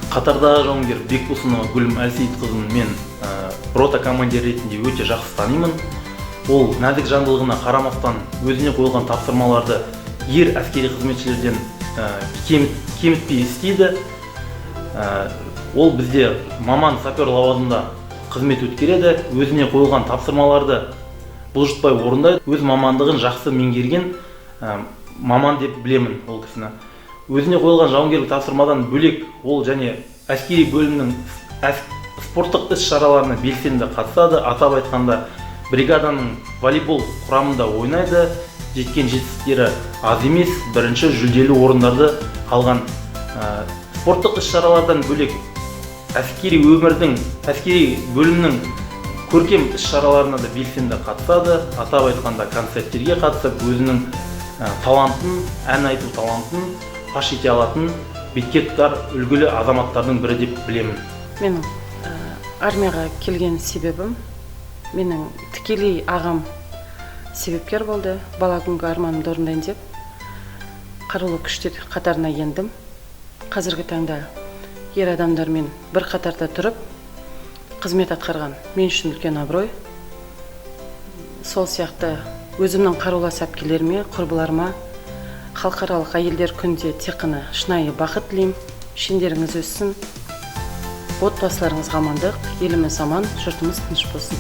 Қатардағы жауынгер Бекбосынова Гүлім Әлсейітқызын мен рота командир ретінде өте жақсы танимын. Ол нәзік жандылығына қарамастан өзіне қойылған тапсырмаларды ер әскери қызметшілерден кемітпей істейді. Ол бізде маман сапер лауазымда қызмет өткереді, өзіне қойылған тапсырмаларды бұлжытпай орындайды. Өз мамандығын жақсы меңгерген маман деп білемін ол кісіні. Өзіне қойылған жауынгерлік тапсырмадан бөлек ол және әскери бөлімнің спорттық іс-шараларына белсенді қатысады. Атап айтқанда бригаданың волейбол құрамында ойнайды. Жеткен жетістіктері аз емес, бірінші жүлделі орындарды алған. Спорттық іс-шаралардан бөлек әскери бөлімнің көркем іс-шараларына да белсенді қатысады. Атап айтқанда концерттерге қатысып, өзінің талантын, ән айту талантын паш ете алатын бетке тұтар үлгілі азаматтардың бірі деп білемін. Менің армияға келген себебім, менің тікелей ағам себепкер болды. Бала күнгі арманымды орындайын деп, қарулы күштер қатарына ендім. Қазіргі таңда ер адамдармен бір қатарда тұрып, қызмет атқарған мен үшін үлкен абырой. Сол сияқты өзімнің қарулас әпкелеріме, құрбыларыма халықаралық әйелдер күнінде тек қана шынайы бақыт тілеймін. Шендеріңіз өссін, отбасыларыңызға амандық, еліміз аман, жұртымыз тыныш болсын.